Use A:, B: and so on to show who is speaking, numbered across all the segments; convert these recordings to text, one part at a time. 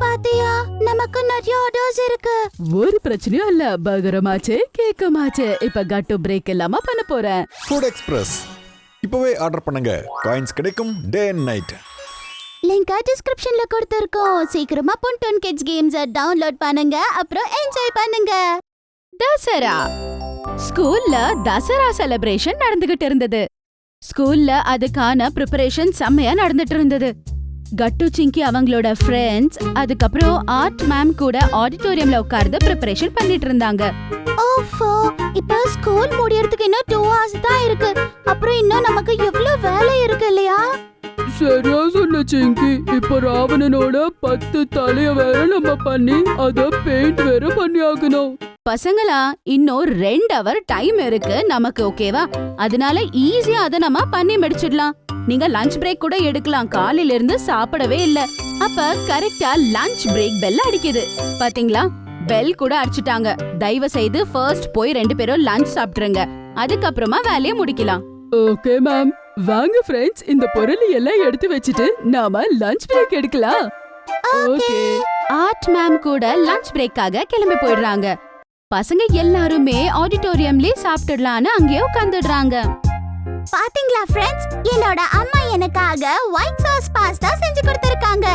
A: பாத்தியா, நமக்கு நிறைய ஆர்டர்ஸ் இருக்கு.
B: ஒரு பிரச்சனையும் இல்ல, பகரமாச்சே கேக்கமாச்சே. இப்ப கட்டு பிரேக் இல்லாம பண்ண போறேன்.
C: ஃபுட் எக்ஸ்பிரஸ் இப்பவே ஆர்டர் பண்ணுங்க, காயின்ஸ் கிடைக்கும் டே அண்ட் நைட்.
A: லிங்க் டிஸ்கிரிப்ஷன்ல கொடுத்திருக்கோம். சீக்கிரமா பொன்டன் கிட்ஸ் கேம்ஸ் டவுன்லோட் பண்ணுங்க, அப்புறம் என்ஜாய் பண்ணுங்க.
B: தசரா ஸ்கூல்ல தசரா செலிப்ரேஷன் நடந்துகிட்டு இருந்தது. ஸ்கூல்ல அதுக்கான ப்ரிப்பரேஷன் செம்மையா நடந்துட்டு இருந்தது. கட்டு சிங்கி அவங்களோட ஃப்ரெண்ட்ஸ் அதுக்கப்புறம் ஆர்ட் மேம் கூட ஆடிட்டோரியம்ல உட்கார்ந்து ப்ரிப்பரேஷன் பண்ணிட்டு இருந்தாங்க.
A: ஓஃபோ, இப்ப ஸ்கூல் முடியறதுக்கு இன்னும் 2 hours தான் இருக்கு. அப்புறம் இன்னும் நமக்கு எவ்வளவு வேலை இருக்கு இல்லையா?
B: சரியா சொன்ன சிங்கி. இப்ப ராவணனோட 10 தலைய வேற நம்ம பண்ணி அத பெயிண்ட் வேற பண்ணி ஆகணும். பசங்களா, இன்னும் 2 hour டைம் இருக்கு நமக்கு, ஓகேவா? அதனால ஈஸியா அத நம்ம பண்ணி முடிச்சிடலாம். நீங்க லஞ்ச் பிரேக் கூட எடுக்கலாம், காலையில இருந்து சாப்பிடவே இல்ல. அப்ப கரெக்டா லஞ்ச் பிரேக் பெல் அடிக்குது. பாத்தீங்களா, பெல் கூட அடிச்சிட்டாங்க. தயவு செய்து ஃபர்ஸ்ட் போய் 2 பேரும் லஞ்ச் சாப்பிட்டுருங்க, அதுக்கப்புறமா வேலையை முடிக்கலாம். Okay ma'am. வாங்க ஃப்ரெண்ட்ஸ், இந்த பொருள் எல்லாம் எடுத்து வச்சிட்டு நாம லஞ்ச் பிரேக் எடுக்கலாம். ஓகே. ஆர்ட் மேம் கூட லஞ்ச் பிரேக்காக கிளம்பி போயிடுறாங்க. பசங்க எல்லாருமே ஆடிட்டோரியம்லயே சாப்பிட்டுடலான்னு அங்கேயே உட்கார்ந்துடுறாங்க.
A: பாத்தீங்களா ஃப்ரெண்ட்ஸ், என்னோட அம்மா எனக்காக ஒயிட் சாஸ் பாஸ்தா செஞ்சு கொடுத்திருக்காங்க.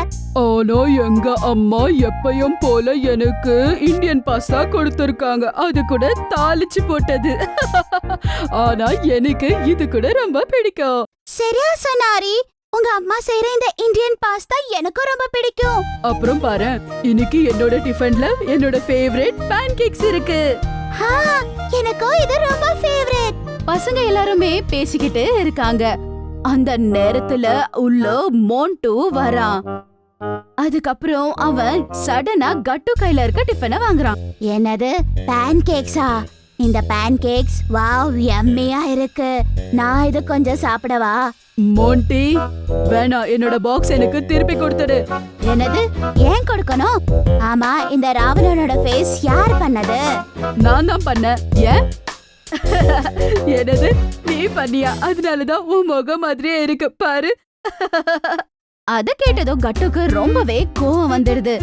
B: ஆனா எங்க அம்மா எப்பயும் போல எனக்கு இந்தியன் பாஸ்தா கொடுத்திருக்காங்க, அது கூட தாளிச்சு போட்டது. ஆனா எனக்கு இது கூட ரொம்ப பிடிக்கும்.
A: சரியா சொன்னாரி, உங்க அம்மா செய்யற இந்த இந்தியன் பாஸ்தா எனக்கும் ரொம்ப பிடிக்கும்.
B: அப்புறம் பாரு, இன்னைக்கு என்னோட டிஃபன்ல என்னோட ஃபேவரட் பேன்கேக்ஸ் இருக்கு.
A: எனக்கும் இது ரொம்ப ஃபேவரட்.
B: பசங்க எல்லாருமே பேசிக்கிட்டு இருக்காங்க. அந்த நேரத்துல உள்ள மோன்டு வரான். அதுக்கப்புறம் அவன் சடனா கட்டு கையில இருக்க டிஃபனை வாங்குறான்.
A: என்னது, பேன்கேக்ஸா? இந்த பேன்கேக்ஸ் வாவ் யம்மியா இருக்கு. நான் இது கொஞ்சம் சாப்பிடவா?
B: மோன்டி, வேணா, என்னோட பாக்ஸ் எனக்கு திருப்பி கொடுத்துடு.
A: என்னது, ஏன் கொடுக்கணும்? ஆமா, இந்த ராவணனோட ஃபேஸ் யார் பண்ணது?
B: நான் தான் பண்ணேன். ஏன்? என்னது, நீ பண்ணியா? அதனாலதான் உன் முகம் மாதிரியே இருக்கு பாரு. அத கேட்டதும் கட்டுக்கு ரொம்பவே கோவம் வந்துடுது.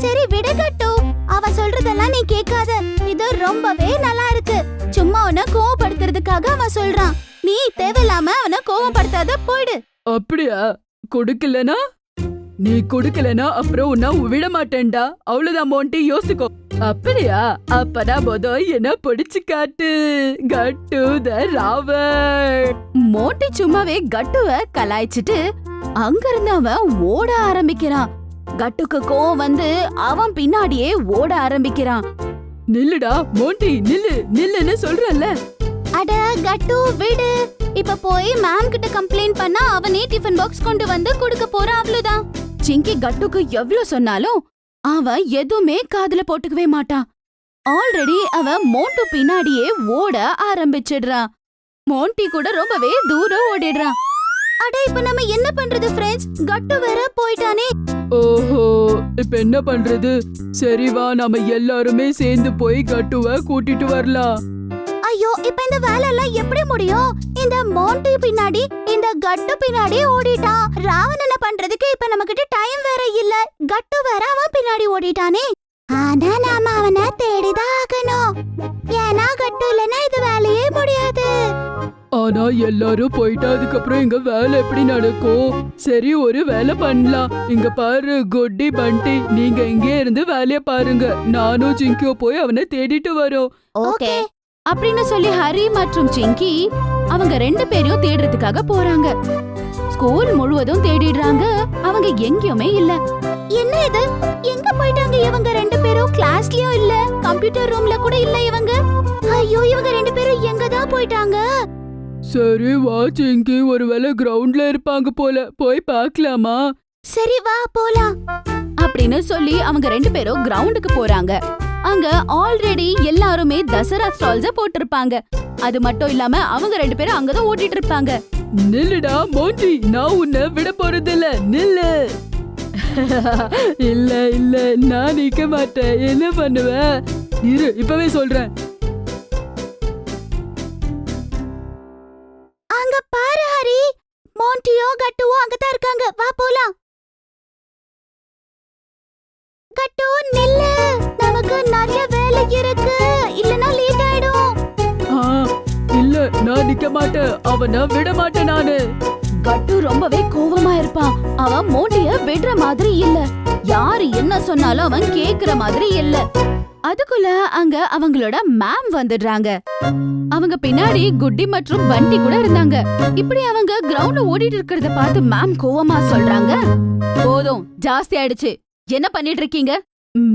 A: சரி விடு கட்டு, அவ சொல்றதெல்லாம் நீ கேட்காத. இது ரொம்பவே நல்லா இருக்கு. சும்மா உன்னை கோவப்படுத்துறதுக்காக அவன் சொல்றான். நீ தேவையில்லாம அவனை கோவப்படுத்தாத, போயிடு.
B: அப்படியா? கொடுக்கலனா? நீ கொடுக்கலனா அப்புறம் உன்னை விட மாட்டேன்டா. அவ்வளவுதான் மோன்டி, யோசிக்கோ. அப்படியா? அப்பனா போதும், என்ன பிடிச்சு காட்டு. கட்டு த ராவண். மோன்டி சும்மாவே கட்டுவ கலாய்ச்சிட்டு அங்கிருந்து அவன் ஓட ஆரம்பிக்கிறான். கட்டுக்கு கோவம் வந்து அவன் பின்னாடியே ஓட ஆரம்பிக்கிறான். நில்லுடா மோன்டி, நில்லு நில்லுன்னு சொல்றல்ல.
A: அட கட்டு, விடு. இப்ப போய் மேம் கிட்ட கம்ப்ளைண்ட் பண்ணா அவனே டிஃபன் பாக்ஸ் கொண்டு வந்து கொடுக்க போறான், அவ்வளவுதான்.
B: சிங்கி கட்டுக்கு எவ்வளவு சொன்னாலும் அவன் எதுவுமே காதுல போட்டுக்கவே மாட்டான். ஆல்ரெடி அவன் மோன்டு பின்னாடியே ஓட ஆரம்பிச்சிடுறான். மோன்டி கூட ரொம்பவே தூரம் ஓடிடுறான்.
A: அட, இப்ப நம்ம என்ன பண்றது ஃப்ரெண்ட்ஸ்? கட்டு வேற போயிட்டானே.
B: ஓஹோ, இப்ப என்ன பண்றது? சரி வா, நாம எல்லாருமே சேர்ந்து போய் கட்டுவ கூட்டிட்டு வரலாம்.
A: ஐயோ, இப்ப இந்த வேலை எல்லாம் எப்படி முடியும்? இந்த மோன்டி பின்னாடி இந்த கட்டு பின்னாடி ஓடிட்டான். ராவணனை பண்றதுக்கு இப்ப நமக்கிட்ட டைம் வேற இல்ல. கட்டு வேற அவன் பின்னாடி ஓடிட்டானே. ஆனா நாம அவனை தேடிதான் ஆகணும். ஏன்னா கட்டு இல்லைன்னா இது வேலையே முடியாது.
B: ஆனா எல்லாரும் போயிட்டா அதுக்கப்புறம் இங்க வேலை எப்படி நடக்கும்? சரி, ஒரு வேலை பண்ணலாம். இங்க பாரு குட்டி பண்டி, நீங்க இங்கே இருந்து வேலைய பாருங்க. நானும் சிங்கியோ போய் அவனை தேடிட்டு வரோம்.
A: ஓகே
B: அப்படின்னு சொல்லி ஹரி மற்றும் சிங்கி அவங்க 2 பேரையும் தேடுறதுக்காக போறாங்க. ஸ்கூல் முழுவதும் தேடிடுறாங்க, அவங்க எங்கேயுமே இல்ல.
A: என்ன இது, எங்க போயிட்டாங்க இவங்க 2 பேரும்? கிளாஸ்லயும் இல்ல, கம்ப்யூட்டர் ரூம்ல கூட இல்ல இவங்க. ஐயோ, இவங்க 2 பேரும் எங்க தான் போயிட்டாங்க?
B: சரி வா சிங்கி, ஒருவேளை கிரவுண்ட்ல இருப்பாங்க போல, போய் பார்க்கலாமா?
A: சரி வா போலாம்.
B: அப்படின்னு சொல்லி அவங்க 2 பேரும் கிரவுண்டுக்கு போறாங்க. அங்க ஆல்ரெடி எல்லாருமே தசரா ஸ்டால்ஸ போட்டிருப்பாங்க. அது மட்டும் இல்லாம அவங்க 2 பேரும் அங்கதான் ஓட்டிட்டு இருப்பாங்க. நில்லுடா மோன்டி, நான் உன்னை விட போறதில்ல, நில்லு. இல்ல இல்ல, நான் நிக்க மாட்டேன். என்ன பண்ணுவ? இரு, இப்பவே சொல்றேன்.
A: அங்க பாரு ஹரி, மோன்டியோ கட்டுவோ அங்கதான் இருக்காங்க. வா போலாம். கட்டு நில்லு, நமக்கு நிறைய வேலை இருக்கு, இல்லனா லேட் ஆயிடும்.
B: ஆ, இல்ல நான் நிக்க மாட்டேன், அவனை விட மாட்டேன் நானு. கட்டு ரொம்பவே கோவமா இருப்பான். அவன் மோண்டிய விடுற மாதிரி இல்ல, யாரு என்ன சொன்னாலும் அவன் கேக்குற மாதிரி இல்ல. அதுக்குள்ள அங்க அவங்களோட மேம் வந்துடுறாங்க. அவங்க பின்னாடி குட்டி மற்றும் பண்டி கூட இருந்தாங்க. இப்படி அவங்க கிரவுண்ட்ல ஓடிட்டு இருக்கிறத பார்த்து மேம் கோவமா சொல்றாங்க, போதும் ஜாஸ்தி ஆயிடுச்சு, என்ன பண்ணிட்டு இருக்கீங்க?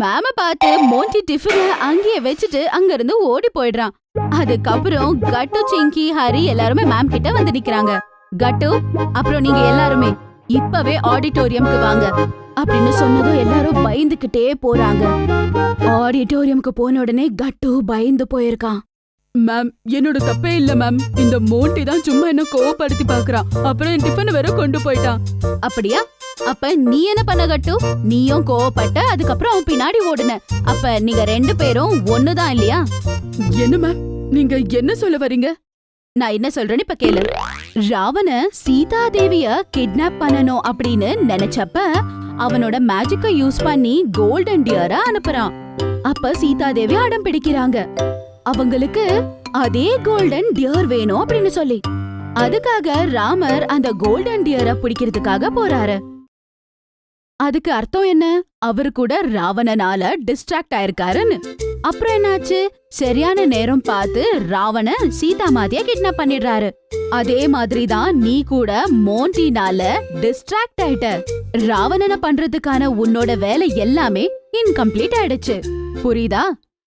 B: மேம பார்த்து மோண்டி டிஃபன அங்கேயே வச்சுட்டு அங்க இருந்து ஓடி போயிடுறான். அதுக்கப்புறம் கட்டு, சிங்கி, ஹரி எல்லாருமே மேம் கிட்ட வந்து நிக்கிறாங்க. கட்டு, அப்புறம் நீங்க எல்லாருமே இப்பவே ஆடிட்டோரியம்க்கு வாங்க அப்படின்னு சொன்னதும் எல்லாரும் பயந்துகிட்டே போறாங்க. ஆடிட்டோரியம்க்கு போன உடனே கட்டு பயந்து போயிருக்கான். மேம், என்னோட தப்பே இல்ல மேம், இந்த மோண்டி தான் சும்மா என்ன கோவப்படுத்தி பாக்குறான், அப்புறம் என் டிஃபன் வேற கொண்டு போயிட்டான். அப்படியா? அப்ப நீ என்ன பண்ண கட்டு? நீயும் கோவப்பட்ட, அதுக்கப்புறம் அவன் பின்னாடி ஓடுன. அப்ப நீங்க 2 பேரும் ஒண்ணுதான் இல்லையா? என்ன மேம், நீங்க என்ன சொல்ல வரீங்க? நான் என்ன சொல்றேன்னு இப்ப கேளு. ராவண சீதா தேவிய கிட்னாப் பண்ணணும் அப்படின்னு நினைச்சப்ப அவனோட மேஜிக்க யூஸ் பண்ணி கோல்டன் டியரை அனுப்புறான். அப்ப சீதா தேவி அடம் பிடிக்கிறாங்க, அவங்களுக்கு அதே கோல்டன் டியர் வேணும் அப்படின்னு சொல்லி. அதுக்காக ராமர் அந்த கோல்டன் டியரை பிடிக்கிறதுக்காக போறாரு. அதுக்கு அர்த்தம் என்ன? அவரு கூட ராவணனால டிஸ்ட்ராக்ட் ஆயிருக்காருன்னு. அப்புறம் என்னாச்சு? சரியான நேரம் பார்த்து ராவண சீதா மாதிரியா கிட்னாப் பண்ணிடுறாரு. அதே மாதிரி தான் நீ கூட மோண்டினால டிஸ்ட்ராக்ட் ஆயிட்ட. ராவணனை பண்றதுக்கான உன்னோட வேலை எல்லாமே இன்கம்ப்ளீட் ஆயிடுச்சு. புரியுதா?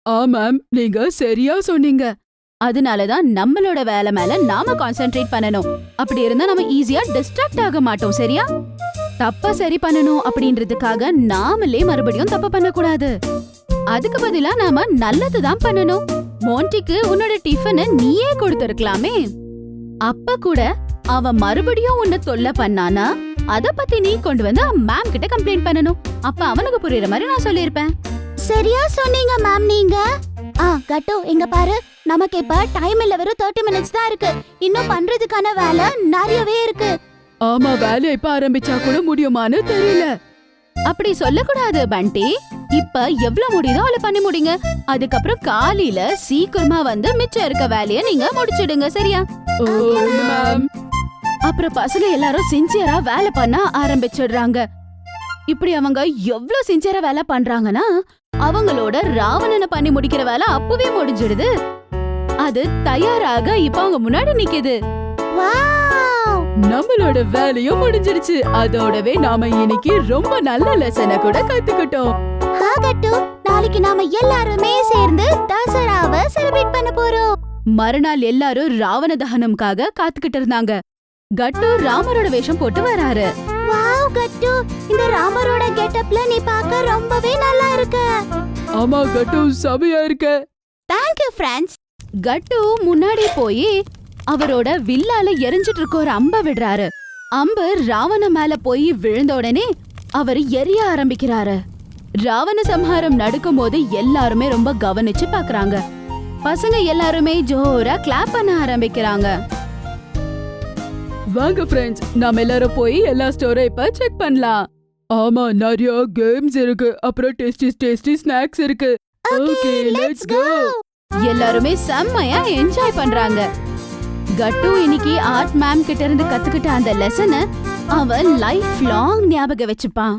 B: ஆமாம், நீங்க சரியா சொன்னீங்க. அதனாலதான் நம்மளோட வேலை மேல நாம கான்சென்ட்ரேட் பண்ணணும். அப்படி இருந்தா நம்ம ஈஸியா டிஸ்ட்ராக்ட் ஆக மாட்டோம். சரியா? தப்ப சரி பண்ணணும் அப்படின்றதுக்காக நாமளே மறுபடியும் தப்பு பண்ணக்கூடாது. அதுக்கு பதிலா நாம நல்லதுதான் பண்ணணும். மோண்டிக்கு உன்னோட டிஃபனை நீயே கொடுத்திருக்கலாமே. அப்ப கூட அவன் மறுபடியும் உன்னை தொல்லை பண்ணானா அத பத்தி நீ கொண்டு வந்து மேம் கிட்ட கம்ப்ளைண்ட் பண்ணணும். அப்ப அவனுக்கு புரியுற மாதிரி நான் சொல்லிருப்பேன்.
A: சரியா சொன்னீங்க மேம் நீங்க. கட்டு, இங்க பாரு, நமக்கு இப்ப டைம் இல்ல, வெறும் 30 மினிட்ஸ் தான் இருக்கு. இன்னும் பண்றதுக்கான வேலை நிறையவே இருக்கு.
B: ஆமா, வேலையை இப்ப ஆரம்பிச்சா கூட முடியுமான்னு தெரியல. அப்படி சொல்லக்கூடாது பண்டி. இப்ப எவ்வளவு முடியுதோ அவளை பண்ணி முடிங்க. அதுக்கப்புறம் காலையில சீக்கிரமா வந்து மிச்சம் இருக்க வேலைய நீங்க முடிச்சிடுங்க. சரியா? அப்புறம் பசங்க எல்லாரும் சின்சியரா வேலை பண்ண ஆரம்பிச்சிடுறாங்க. இப்படி அவங்க எவ்வளவு சின்சியரா வேலை பண்றாங்கன்னா அவங்களோட ராவணனை பண்ணி முடிக்கிற வேலை அப்பவே முடிஞ்சிடுது. அது தயாராக இப்ப அவங்க முன்னாடி நிக்குது. நம்மளோட வேலையும் முடிஞ்சிருச்சு. அதோடவே நாம இன்னைக்கு ரொம்ப நல்ல லெசனை கூட கத்துக்கிட்டோம்.
A: நாளைக்கு நாம எல்லாருமே சேர்ந்து தசராவை செலிப்ரேட் பண்ண போறோம்.
B: மறுநாள் எல்லாரும் ராவண தகனம்காக காத்துக்கிட்டு இருந்தாங்க. கட்டு ராமரோட வேஷம் போட்டு வராரு.
A: வாவ் கட்டு, இந்த ராமரோட கெட்டப்ல நீ பார்க்க ரொம்பவே நல்லா இருக்க.
B: ஆமா கட்டு, சபையா இருக்க.
A: Thank you friends.
B: கட்டு முன்னாடி போய் அவரோட வில்லால எரிஞ்சிட்டு இருக்க ஒரு அம்ப விடுறாரு. அம்பு ராவண மேல போய் விழுந்த உடனே அவர் எரிய ஆரம்பிக்கிறாரு. ராவண சம்ஹாரம் நடக்கும் போது எல்லாருமே ரொம்ப கவனிச்சு பாக்குறாங்க. பசங்க எல்லாருமே ஜோரா கிளாப் பண்ண ஆரம்பிக்கிறாங்க. வாங்க ஃப்ரெண்ட்ஸ், நாம எல்லாரும் போய் எல்லா ஸ்டோரை இப்ப செக் பண்ணலாம். ஆமா, நிறைய கேம்ஸ் இருக்கு, அப்புறம் டேஸ்டி ஸ்நாக்ஸ் இருக்கு. Okay, let's go. எல்லாருமே செம்மையா என்ஜாய் பண்றாங்க. கட்டு இன்னைக்கு ஆர்ட் மேம் கிட்ட இருந்து கத்துக்கிட்ட அந்த லெசனை அவன் லைஃப் லாங் ஞாபகம் வச்சுப்பான்.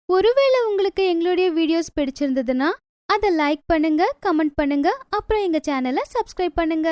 D: ஒருவேளை உங்களுக்கு எங்களுடைய வீடியோஸ் பிடிச்சிருந்ததுன்னா அதை லைக் பண்ணுங்க, கமெண்ட் பண்ணுங்க, அப்புறம் எங்க சேனலை சப்ஸ்கிரைப் பண்ணுங்க.